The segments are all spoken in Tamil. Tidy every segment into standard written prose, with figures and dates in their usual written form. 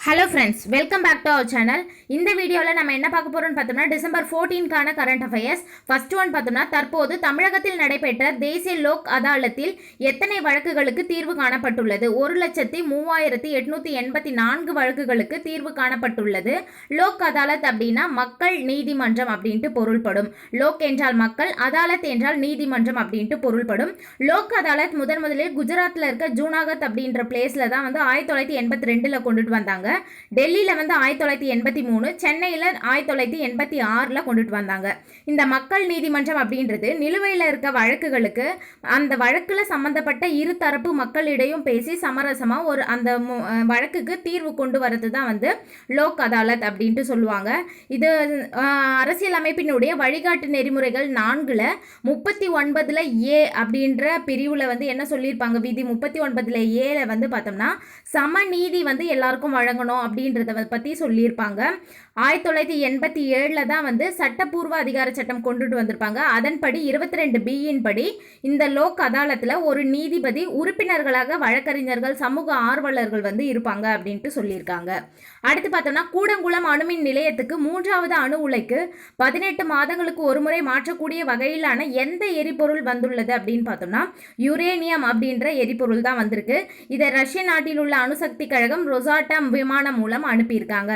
Hello friends, welcome back to our channel. இந்த வீடியோவில் நம்ம என்ன பார்க்க போகிறோம்னு பார்த்தோம்னா டிசம்பர் 14க்கான கரண்ட் அஃபேர்ஸ். ஃபர்ஸ்ட் ஒன் பார்த்தோம்னா, தற்போது தமிழகத்தில் நடைபெற்ற தேசிய லோக் அதாலத்தில் எத்தனை வழக்குகளுக்கு தீர்வு காணப்பட்டுள்ளது? 1,03,884 வழக்குகளுக்கு தீர்வு காணப்பட்டுள்ளது. லோக் அதாலத் அப்படின்னா மக்கள் நீதிமன்றம் அப்படின்ட்டு பொருள்படும். லோக் என்றால் மக்கள், அதாலத் என்றால் நீதிமன்றம் அப்படின்ட்டு பொருள்படும். லோக் அதாலத் முதலில் குஜராத்தில் இருக்க ஜூனாகத் அப்படின்ற பிளேஸில் தான் 1982 கொண்டுட்டு வந்தாங்க. டெல்லியில் 1983, சென்னையில் 1986 கொண்டுட்டு வந்தாங்க. இந்த மக்கள் நீதிமன்றம் அப்படின்றது நிலுவையில் இருக்க வழக்குகளுக்கு அந்த வழக்கில் சம்பந்தப்பட்ட இரு தரப்பு மக்களிடையும் பேசி சமரசமாக அந்த வழக்குக்கு தீர்வு கொண்டு வரது தான் லோக் அதாலத் அப்படின்ட்டு சொல்லுவாங்க. இது அரசியலமைப்பினுடைய வழிகாட்டு நெறிமுறைகள் 4ல் 39 ஏ அப்படின்ற பிரிவில் என்ன சொல்லியிருப்பாங்க, விதி 39 ஏல பார்த்தோம்னா சமநீதி எல்லாருக்கும் வழங்கணும் அப்படின்றத பற்றி சொல்லியிருப்பாங்க. 1987 தான் சட்டப்பூர்வ அதிகார சட்டம் கொண்டுட்டு வந்திருப்பாங்க. அதன்படி 22B படி இந்த லோக் அதாலத்தில் ஒரு நீதிபதி, உறுப்பினர்களாக வழக்கறிஞர்கள், சமூக ஆர்வலர்கள் இருப்பாங்க அப்படின்ட்டு சொல்லியிருக்காங்க. அடுத்து பார்த்தோம்னா, கூடங்குளம் அணுமின் நிலையத்துக்கு 3வது அணு உலைக்கு 18 மாதங்களுக்கு ஒரு முறை மாற்றக்கூடிய வகையிலான எந்த எரிபொருள் வந்துள்ளது அப்படின்னு பார்த்தோம்னா யுரேனியம் அப்படின்ற எரிபொருள் தான் வந்திருக்கு. இதை ரஷ்ய நாட்டில் உள்ள அணுசக்தி கழகம் ரொசாட்டம் விமானம் மூலம் அனுப்பியிருக்காங்க.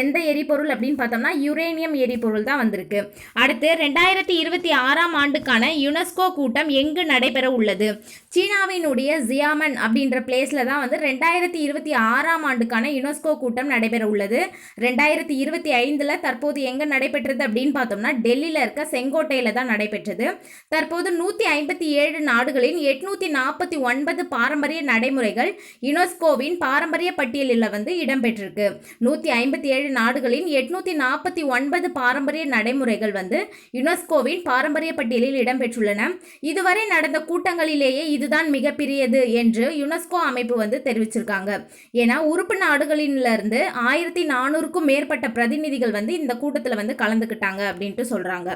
எந்த எரிபொருள் அப்படின்னு பார்த்தோம்னா யுரேனியம் எரிபொருள் தான் வந்திருக்கு. அடுத்து 2026 ஆண்டுக்கான யுனெஸ்கோ கூட்டம் எங்கு நடைபெற உள்ளது? சீனாவினுடைய ஜியாமன் அப்படின்ற பிளேஸ்ல தான் 2026 ஆண்டுக்கான யுனெஸ்கோ கூட்டம் நடைபெற உள்ளது. 2025 தற்போது எங்க நடைபெற்றது அப்படின்னு பார்த்தோம்னா டெல்லியில் இருக்க செங்கோட்டையில தான் நடைபெற்றது. தற்போது 157 நாடுகளின் 849 பாரம்பரிய நடைமுறைகள் யுனெஸ்கோவின் பாரம்பரிய பட்டியலில் இடம்பெற்றிருக்கு. 157 நாடுகளின் 849 பாரம்பரிய நடைமுறைகள் யுனெஸ்கோவின் பாரம்பரிய பட்டியலில் இடம்பெற்றுள்ளன. இதுவரை நடந்த கூட்டங்களிலேயே இதுதான் மிகப்பெரியது என்று யுனெஸ்கோ அமைப்பு தெரிவிச்சிருக்காங்க. ஏன்னா உறுப்பு நாடுகளிலிருந்து 1400க்கும் மேற்பட்ட பிரதிநிதிகள் இந்த கூட்டத்தில் கலந்துக்கிட்டாங்க அப்படின்ட்டு சொல்றாங்க.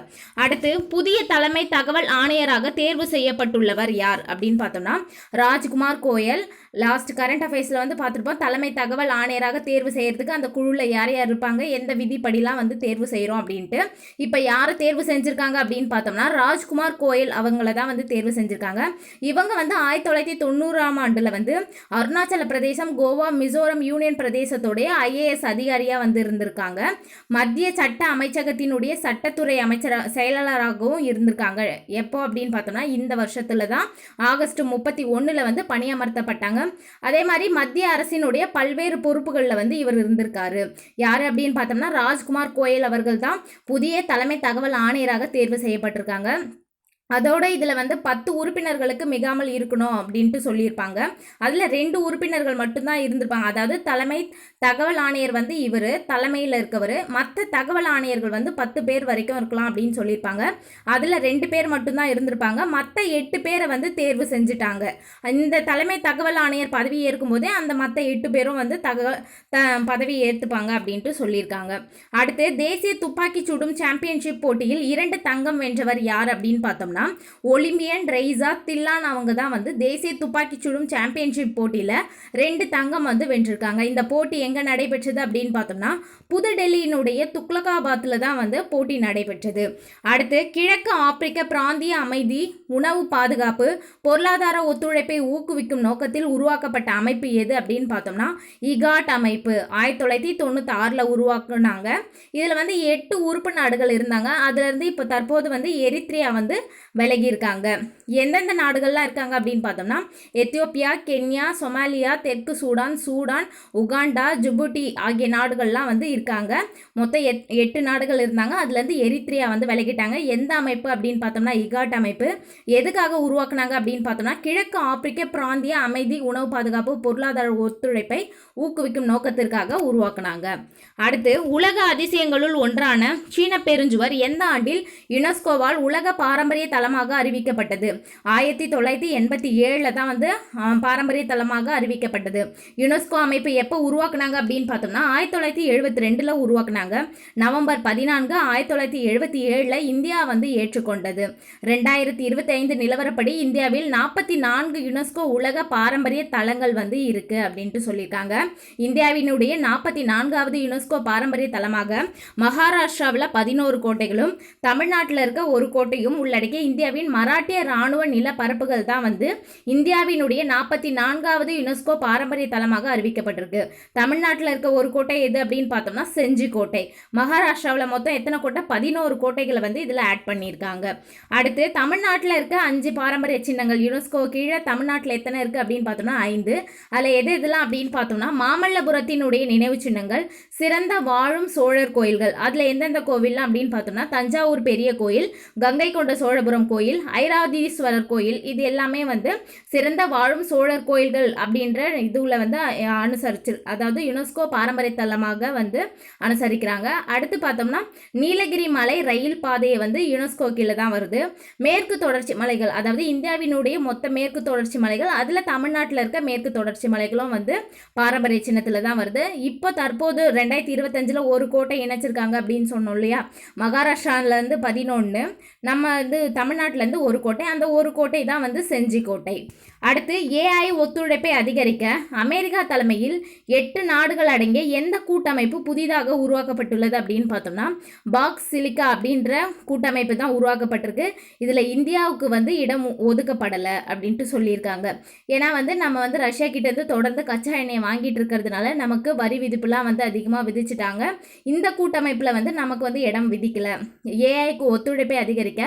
அடுத்து, புதிய தலைமை தகவல் ஆணையராக தேர்வு செய்யப்பட்டுள்ளவர் யார் அப்படின்னு பார்த்தோம்னா ராஜ்குமார் கோயல். லாஸ்ட் கரண்ட் அஃபேர்ஸில் பார்த்துருப்போம், தலைமை தகவல் ஆணையராக தேர்வு செய்யறதுக்கு அந்த குழுவில் யார் யார் இருப்பாங்க, எந்த விதிப்படிலாம் தேர்வு செய்கிறோம் அப்படின்ட்டு. இப்போ யாரை தேர்வு செஞ்சுருக்காங்க அப்படின்னு பார்த்தோம்னா ராஜ்குமார் கோயல் அவங்கள தான் தேர்வு செஞ்சுருக்காங்க. இவங்க 1990 ஆண்டில் அருணாச்சல பிரதேசம், கோவா, மிசோரம் யூனியன் பிரதேசத்துடைய IAS அதிகாரியாக இருந்திருக்காங்க. மத்திய சட்ட அமைச்சகத்தினுடைய சட்டத்துறை செயலாளராகவும் இருந்திருக்காங்க. எப்போ அப்படின்னு பார்த்தோம்னா இந்த வருஷத்துல தான் ஆகஸ்ட் 31 பணியமர்த்தப்பட்டாங்க. அதே மாதிரி மத்திய அரசினுடைய பல்வேறு பொறுப்புகளில் இவர் இருந்திருக்காரு. யார் அப்படின்னு பார்த்தோம்னா ராஜ்குமார் கோயல் அவர்கள் தான் புதிய தலைமை தகவல் ஆணையராக தேர்வு செய்யப்பட்டிருக்காங்க. அதோட இதில் 10 உறுப்பினர்களுக்கு மிகாமல் இருக்கணும் அப்படின்ட்டு சொல்லியிருப்பாங்க. அதில் 2 உறுப்பினர்கள் மட்டும்தான் இருந்திருப்பாங்க. அதாவது தலைமை தகவல் ஆணையர் இவர் தலைமையில் இருக்கவர், மற்ற தகவல் ஆணையர்கள் 10 பேர் வரைக்கும் இருக்கலாம் அப்படின்னு சொல்லியிருப்பாங்க. அதில் 2 பேர் மட்டும்தான் இருந்திருப்பாங்க. மற்ற 8 பேரை தேர்வு செஞ்சுட்டாங்க. இந்த தலைமை தகவல் ஆணையர் பதவி ஏற்கும் போதே அந்த மற்ற 8 பேரும் பதவி ஏற்றுப்பாங்க அப்படின்ட்டு சொல்லியிருக்காங்க. அடுத்து, தேசிய துப்பாக்கி சுடும் சாம்பியன்ஷிப் போட்டியில் 2 தங்கம் வென்றவர் யார் அப்படின்னு பார்த்தோம்னா ஒலிம்பியன் ரெய்சா தில்லான் அவங்க தான் தேசிய துப்பாக்கி சுடும் சாம்பியன்ஷிப் போட்டியில் 2 தங்கம் வென்றிருக்காங்க. இந்த போட்டி எங்கே நடைபெற்றது அப்படின்னு பார்த்தோம்னா புதுடெல்லியினுடைய துக்லகாபாத்தில் தான் போட்டி நடைபெற்றது. அடுத்து, கிழக்கு ஆப்பிரிக்க பிராந்திய அமைதி, உணவு பாதுகாப்பு, பொருளாதார ஒத்துழைப்பை ஊக்குவிக்கும் நோக்கத்தில் உருவாக்கப்பட்ட அமைப்பு எது அப்படின்னு பார்த்தோம்னா இகாட் அமைப்பு 1996 உருவாக்குனாங்க. இதில் 8 உறுப்பு நாடுகள் இருந்தாங்க. அதுலேருந்து இப்போ தற்போது எரித்ரியா விலகி இருக்காங்க. எந்தெந்த நாடுகள்லாம் இருக்காங்க அப்படின்னு பார்த்தோம்னா எத்தியோப்பியா, கென்யா, சொமாலியா, தெற்கு சூடான், உகாண்டா, ஜிபூட்டி ஆகிய நாடுகள்லாம் இருக்காங்க. மொத்தம் 8 நாடுகள் இருந்தாங்க. அதுலேருந்து எரித்ரியா விலகிட்டாங்க. எந்த அமைப்பு அப்படின்னு பார்த்தோம்னா இகாட் அமைப்பு. எதுக்காக உருவாக்குனாங்க அப்படின்னு பார்த்தோம்னா கிழக்கு ஆப்பிரிக்க பிராந்திய அமைதி, உணவு பாதுகாப்பு, பொருளாதார ஒத்துழைப்பை ஊக்குவிக்கும் நோக்கத்திற்காக உருவாக்குனாங்க. அடுத்து, உலக அதிசயங்களுள் ஒன்றான சீன பெருஞ்சுவர் எந்த ஆண்டில் யுனெஸ்கோவால் உலக பாரம்பரிய தலமாக அறிவிக்கப்பட்டது? 1987 தான் வந்து பாரம்பரிய தலமாக அறிவிக்கப்பட்டது. யுனெஸ்கோ அமைப்பு எப்போ உருவாக்குனாங்க அப்படின்னு பார்த்தோம்னா 1972 உருவாக்குனாங்க. நவம்பர் 14 1977 இந்தியா வந்து ஏற்றுக்கொண்டது. 2025 நிலவரப்படி இந்தியாவில் 44 யுனெஸ்கோ உலக பாரம்பரிய தலங்கள் வந்து இருக்கு அப்படின்ட்டு சொல்லியிருக்காங்க. இந்தியாவினுடைய 44வது யுனெஸ்கோ பாரம்பரிய தலமாக மகாராஷ்டிராவில் 11 கோட்டைகளும் தமிழ்நாட்டில் இருக்க ஒரு கோட்டையும் உள்ளடக்கிய இந்தியாவின் மராட்டிய இராணுவ நிலப்பரப்புகள் தான் வந்து இந்தியாவினுடைய 44வது யுனெஸ்கோ பாரம்பரிய தலமாக அறிவிக்கப்பட்டிருக்கு. தமிழ்நாட்டில் இருக்க ஒரு கோட்டை எது அப்படின்னு பார்த்தோம்னா செஞ்சி கோட்டை. மகாராஷ்டிராவில் மொத்தம் எத்தனை கோட்டை? 11 கோட்டைகளை வந்து இதில் ஆட் பண்ணியிருக்காங்க. அடுத்து தமிழ்நாட்டில் இருக்க 5 பாரம்பரிய சின்னங்கள் யுனெஸ்கோ கீழே தமிழ்நாட்டில் எத்தனை இருக்குது அப்படின்னு பார்த்தோம்னா 5. அதில் எது இதெல்லாம் அப்படின்னு பார்த்தோம்னா மாமல்லபுரத்தினுடைய நினைவு சின்னங்கள், சிறந்த வாழும் சோழர் கோயில்கள். அதில் எந்தெந்த கோவில்லாம் அப்படின்னு பார்த்தோம்னா தஞ்சாவூர் பெரிய கோயில், கங்கை கொண்ட சோழபுரம் கோயில், ஐராவதீஸ்வரர் கோயில். இது எல்லாமே வந்து சிறந்த வாழும் சோழர் கோயில்கள் அப்படின்ற இதுல வந்து அனுசரிச்சு, அதாவது யுனெஸ்கோ பாரம்பரிய தலமாக வந்து அனுசரிக்கிறாங்க. அடுத்து பார்த்தோம்னா நீலகிரி மலை ரயில் பாதையை வந்து யுனெஸ்கோ கீழே தான் வருது. மேற்கு தொடர்ச்சி மலைகள், அதாவது இந்தியாவினுடைய மொத்த மேற்கு தொடர்ச்சி மலைகள், அதில் தமிழ்நாட்டில் இருக்க மேற்கு தொடர்ச்சி மலைகளும் வந்து பாரம்பரிய சின்னத்தில் தான் வருது. இப்போ தற்போது 2025 ஒரு கோட்டை இணைச்சிருக்காங்க அப்படின்னு சொன்னோம் இல்லையா? மகாராஷ்டிராவிலேருந்து 11, நம்ம வந்து தமிழ்நாட்டிலேருந்து ஒரு கோட்டை. அந்த ஒரு கோட்டை தான் வந்து செஞ்சி கோட்டை. அடுத்து ஏஐ ஒத்துழைப்பை அதிகரிக்க அமெரிக்கா தலைமையில் 8 நாடுகள் அடங்கிய எந்த கூட்டமைப்பு புதிதாக உருவாக்கப்பட்டுள்ளது அப்படின்னு பார்த்தோம்னா பாக்ஸ் சிலிக்கா அப்படின்ற கூட்டமைப்பு தான் உருவாக்கப்பட்டிருக்கு. இதில் இந்தியாவுக்கு வந்து இடம் ஒதுக்கப்படலை அப்படின்ட்டு சொல்லியிருக்காங்க. ஏன்னா வந்து நம்ம வந்து ரஷ்யா கிட்டேருந்து தொடர்ந்து கச்சா எண்ணெயை வாங்கிட்டு இருக்கிறதுனால நமக்கு வரி விதிப்புலாம் வந்து அதிகமாக விதிச்சிட்டாங்க. இந்த கூட்டமைப்பில் வந்து நமக்கு வந்து இடம் விதிக்கலை. ஏஐக்கு ஒத்துழைப்பை அதிகரிக்க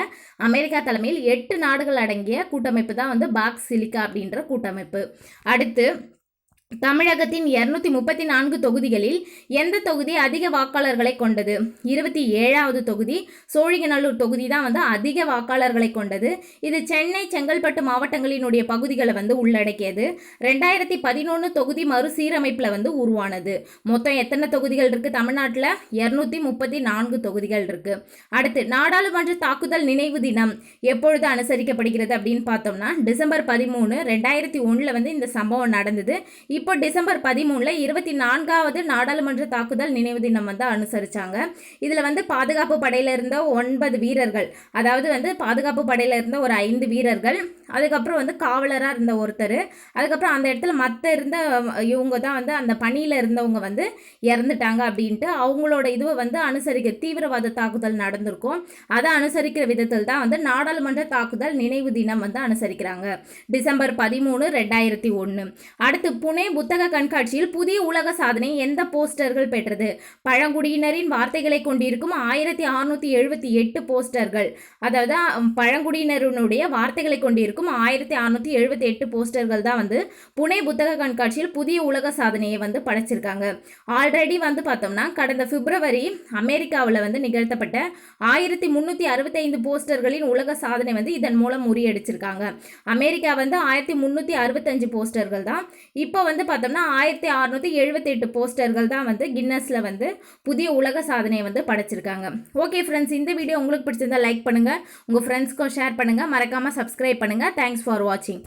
அமெரிக்கா தலைமையில் 8 நாடுகள் அடங்கிய கூட்டமைப்பு தான் வந்து பாக்ஸ் சிலிக்கா அப்படின்ற கூட்டமைப்பு. அடுத்து தமிழகத்தின் 234 தொகுதிகளில் எந்த தொகுதி அதிக வாக்காளர்களை கொண்டது? 27வது தொகுதி சோழிங்கநல்லூர் தொகுதி தான் வந்து அதிக வாக்காளர்களை கொண்டது. இது சென்னை செங்கல்பட்டு மாவட்டங்களினுடைய பகுதிகளை வந்து உள்ளடக்கியது. 2011 தொகுதி மறுசீரமைப்பில் வந்து உருவானது. மொத்தம் எத்தனை தொகுதிகள் இருக்குது தமிழ்நாட்டில்? 234 தொகுதிகள் இருக்குது. அடுத்து நாடாளுமன்ற தாக்குதல் நினைவு தினம் எப்பொழுது அனுசரிக்கப்படுகிறது அப்படின்னு பார்த்தோம்னா டிசம்பர் 13, 2001 வந்து இந்த சம்பவம் நடந்தது. இப்போ டிசம்பர் 13 24வது நாடாளுமன்ற தாக்குதல் நினைவு தினம் வந்து அனுசரிச்சாங்க. இதில் வந்து பாதுகாப்பு படையில் இருந்த 9 வீரர்கள், அதாவது வந்து பாதுகாப்பு படையில் இருந்த ஒரு 5 வீரர்கள், அதுக்கப்புறம் வந்து காவலராக இருந்த ஒருத்தர், அதுக்கப்புறம் அந்த இடத்துல மற்ற இருந்த இவங்க தான் வந்து அந்த பணியில் இருந்தவங்க வந்து இறந்துட்டாங்க அப்படின்ட்டு அவங்களோட இதுவை வந்து அனுசரிக்க தீவிரவாத தாக்குதல் நடந்திருக்கும். அதை அனுசரிக்கிற விதத்தில் தான் வந்து நாடாளுமன்ற தாக்குதல் நினைவு தினம் வந்து அனுசரிக்கிறாங்க. டிசம்பர் 13, 2001. அடுத்து புனே புத்தக கண்காட்சியில் புதிய உலக சாதனை எந்த போஸ்டர்கள் பெற்றது? பழங்குடியினரின் வார்த்தைகளை கொண்டிருக்கும் 1678 போஸ்டர்கள், அதாவது பழங்குடியினருடைய வார்த்தைகளை கொண்டிருக்கும் 1678 போஸ்டர்கள் தான் வந்து புனே புத்தக கண்காட்சியில் புதிய உலக சாதனையை வந்து படைச்சிருக்காங்க. ஆல்ரெடி வந்து பார்த்தோம்னா கடந்த பிப்ரவரி அமெரிக்காவில் வந்து நிகழ்த்தப்பட்ட 1365 போஸ்டர்களின் உலக சாதனை வந்து இதன் மூலம் முறியடிச்சிருக்காங்க. அமெரிக்கா வந்து 1365 போஸ்டர்கள் தான். இப்போ வந்து பார்த்தோம்னா 1678 போஸ்டர்கள் தான் வந்து கின்னஸில் வந்து புதிய உலக சாதனையை வந்து படைச்சிருக்காங்க. ஓகே ஃப்ரெண்ட்ஸ், இந்த வீடியோ உங்களுக்கு பிடிச்சிருந்தா லைக் பண்ணுங்கள், உங்கள் ஃப்ரெண்ட்ஸ்க்கும் ஷேர் பண்ணுங்கள், மறக்காமல் சப்ஸ்கிரைப் பண்ணுங்கள். தேங்க்ஸ் ஃபார் வாட்சிங்.